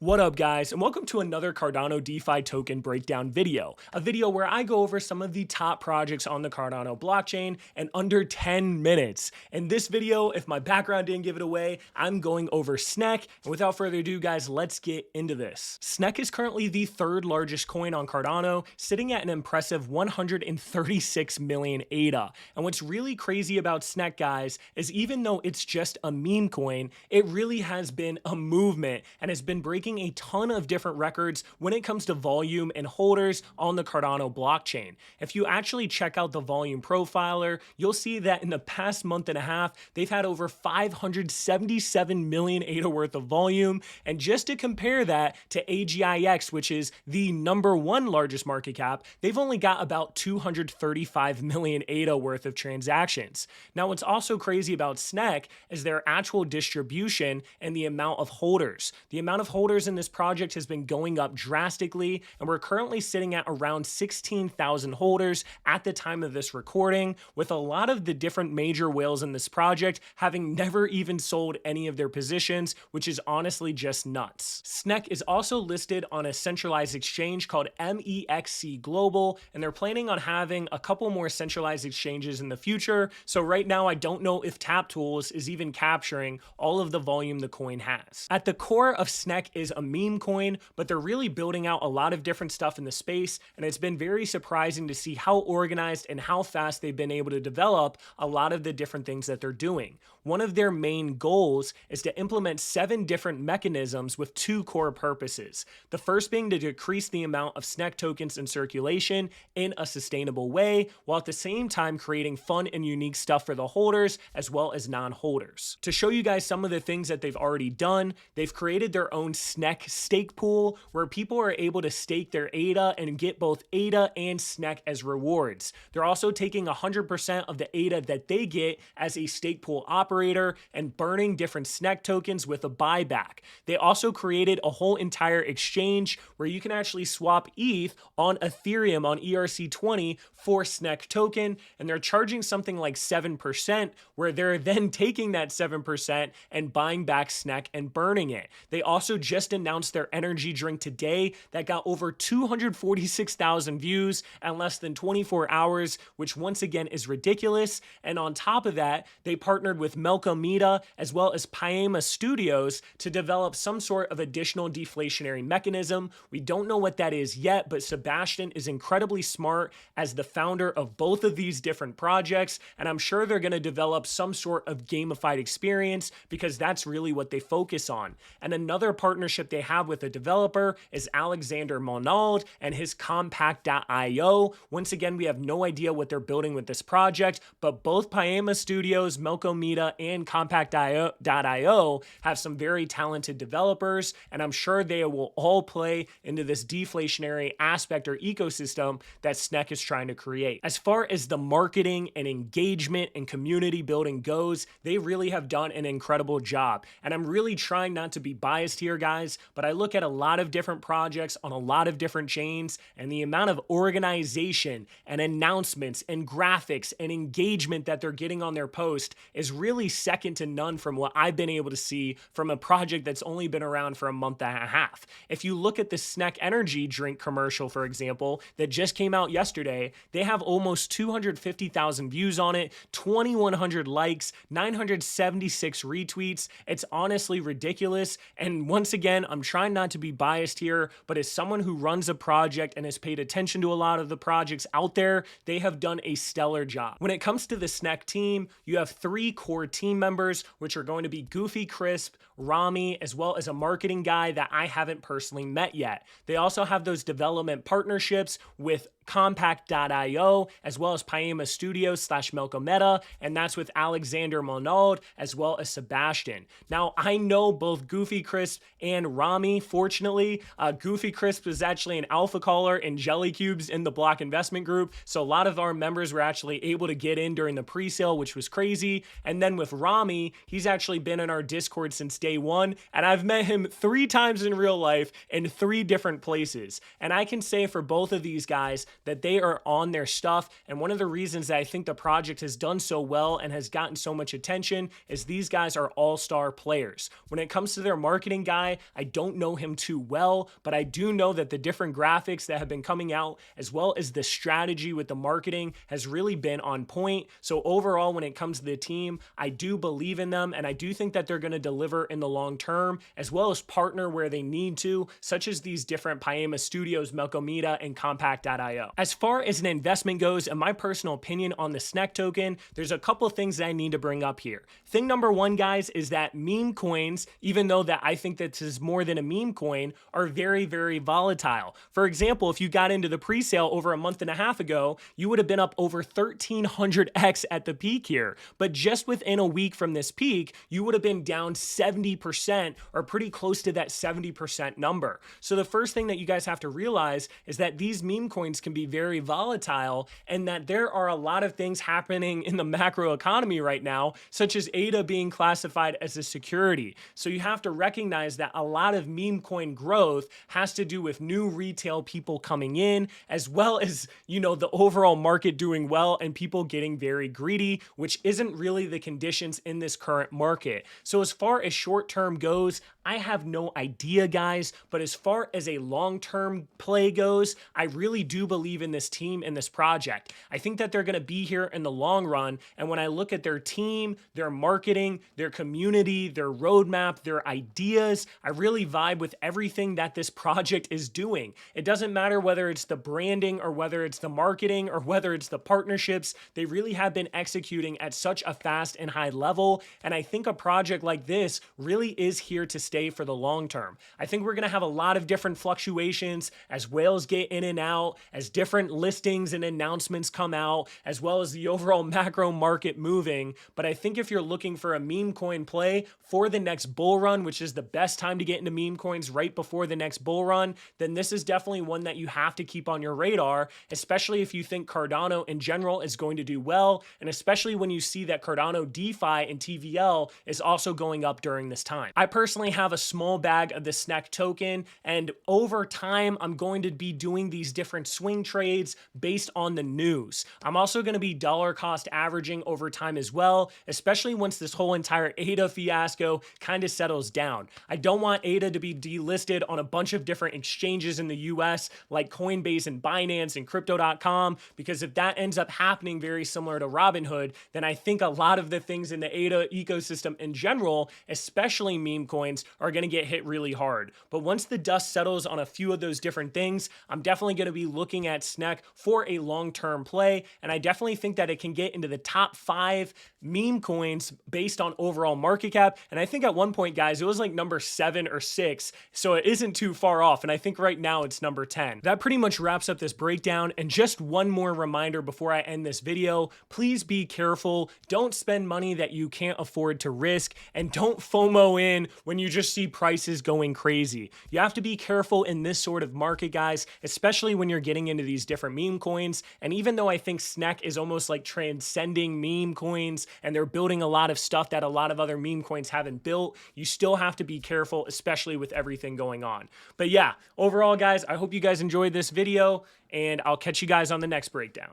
What up guys, and welcome to another Cardano DeFi token breakdown video. A video where I go over some of the top projects on the Cardano blockchain in under 10 minutes. In this video, if my background didn't give it away, I'm going over SNEK. And without further ado guys, let's get into this. SNEK is currently the third largest coin on Cardano, sitting at an impressive 136 million ADA. And what's really crazy about SNEK guys is even though it's just a meme coin, it really has been a movement and has been breaking a ton of different records when it comes to volume and holders on the Cardano blockchain. If you actually check out the volume profiler, you'll see that in the past month and a half, they've had over 577 million ADA worth of volume. And just to compare that to AGIX, which is the #1 largest market cap, they've only got about 235 million ADA worth of transactions. Now, what's also crazy about SNEK is their actual distribution and the amount of holders. The amount of holders in this project has been going up drastically, and we're currently sitting at around 16,000 holders at the time of this recording, with a lot of the different major whales in this project having never even sold any of their positions, which is honestly just nuts. SNEK is also listed on a centralized exchange called MEXC Global, and they're planning on having a couple more centralized exchanges in the future. So right now, I don't know if Tap Tools is even capturing all of the volume the coin has. At the core of SNEK is a meme coin, but they're really building out a lot of different stuff in the space, and it's been very surprising to see how organized and how fast they've been able to develop a lot of the different things that they're doing. One of their main goals is to implement 7 different mechanisms with 2 core purposes. The first being to decrease the amount of SNEK tokens in circulation in a sustainable way, while at the same time creating fun and unique stuff for the holders as well as non-holders. To show you guys some of the things that they've already done, they've created their own SNEK stake pool where people are able to stake their ADA and get both ADA and SNEK as rewards. They're also taking 100% of the ADA that they get as a stake pool operator and burning different SNEK tokens with a buyback. They also created a whole entire exchange where you can actually swap ETH on Ethereum on ERC20 for SNEK token, and they're charging something like 7%, where they're then taking that 7% and buying back SNEK and burning it. They also just announced their energy drink today that got over 246,000 views in less than 24 hours, which once again is ridiculous. And on top of that, they partnered with Melkomita as well as Paema Studios to develop some sort of additional deflationary mechanism. We don't know what that is yet, but Sebastian is incredibly smart as the founder of both of these different projects, and I'm sure they're going to develop some sort of gamified experience because that's really what they focus on. And another partnership they have with a developer is Alexander Monald and his Compact.io. Once again, we have no idea what they're building with this project, but both Paema Studios, Melkomita, and Compact.io have some very talented developers, and I'm sure they will all play into this deflationary aspect or ecosystem that SNEK is trying to create. As far as the marketing and engagement and community building goes, they really have done an incredible job. And I'm really trying not to be biased here, guys, but I look at a lot of different projects on a lot of different chains, and the amount of organization and announcements and graphics and engagement that they're getting on their post is really second to none from what I've been able to see from a project that's only been around for a month and a half. If you look at the SNEK energy drink commercial, for example, that just came out yesterday, they have almost 250,000 views on it, 2,100 likes, 976 retweets. It's honestly ridiculous. And once again, I'm trying not to be biased here, but as someone who runs a project and has paid attention to a lot of the projects out there, they have done a stellar job. When it comes to the SNEK team, you have 3 core team members, which are going to be Goofy Crisp, Rami, as well as a marketing guy that I haven't personally met yet. They also have those development partnerships with Compact.io as well as Paema Studios / Melkomita, and that's with Alexander Monald as well as Sebastian. Now, I know both Goofy Crisp and Rami, fortunately. Goofy Crisp was actually an alpha caller in Jelly Cubes in the Block Investment Group, so a lot of our members were actually able to get in during the pre-sale, which was crazy. And then with Rami, he's actually been in our Discord since day day one, and I've met him 3 times in real life in 3 different places. And I can say for both of these guys that they are on their stuff, and one of the reasons that I think the project has done so well and has gotten so much attention is these guys are all-star players. When it comes to their marketing guy, I don't know him too well, but I do know that the different graphics that have been coming out, as well as the strategy with the marketing, has really been on point. So overall, when it comes to the team, I do believe in them, and I do think that they're going to deliver in the long term, as well as partner where they need to, such as these different Paema Studios, Melcomeda, and Compact.io. As far as an investment goes, in my personal opinion on the SNEK token, there's a couple things that I need to bring up here. Thing number one, guys, is that meme coins, even though that I think that this is more than a meme coin, are very, very volatile. For example, if you got into the pre-sale over a month and a half ago, you would have been up over 1300x at the peak here. But just within a week from this peak, you would have been down 70% or pretty close to that 70% number. So the first thing that you guys have to realize is that these meme coins can be very volatile, and that there are a lot of things happening in the macro economy right now, such as ADA being classified as a security. So you have to recognize that a lot of meme coin growth has to do with new retail people coming in, as well as, you know, the overall market doing well and people getting very greedy, which isn't really the conditions in this current market. So as far as short term goes, I have no idea, guys, but as far as a long-term play goes, I really do believe in this team and this project. I think that they're going to be here in the long run, and when I look at their team, their marketing, their community, their roadmap, their ideas, I really vibe with everything that this project is doing. It doesn't matter whether it's the branding or whether it's the marketing or whether it's the partnerships, they really have been executing at such a fast and high level, and I think a project like this really is here to stay for the long term. I think we're going to have a lot of different fluctuations as whales get in and out, as different listings and announcements come out, as well as the overall macro market moving. But I think if you're looking for a meme coin play for the next bull run, which is the best time to get into meme coins right before the next bull run, then this is definitely one that you have to keep on your radar, especially if you think Cardano in general is going to do well, and especially when you see that Cardano DeFi and TVL is also going up during this time. I personally have a small bag of the SNEK token, and over time I'm going to be doing these different swing trades based on the news. I'm also going to be dollar cost averaging over time as well, especially once this whole entire ADA fiasco kind of settles down. I don't want ADA to be delisted on a bunch of different exchanges in the US like Coinbase and Binance and Crypto.com, because if that ends up happening very similar to Robinhood, then I think a lot of the things in the ADA ecosystem in general, especially meme coins, are going to get hit really hard. But once the dust settles on a few of those different things, I'm definitely going to be looking at SNEK for a long-term play, and I definitely think that it can get into the top 5 meme coins based on overall market cap, and I think at one point, guys, it was like number 7 or 6, so it isn't too far off, and I think right now it's number 10. That pretty much wraps up this breakdown, and just one more reminder before I end this video, please be careful, don't spend money that you can't afford to risk, and don't FOMO in when you just see prices going crazy. You have to be careful in this sort of market, guys, especially when you're getting into these different meme coins. And even though I think SNEK is almost like transcending meme coins and they're building a lot of stuff that a lot of other meme coins haven't built, you still have to be careful, especially with everything going on. But yeah, overall, guys, I hope you guys enjoyed this video, and I'll catch you guys on the next breakdown.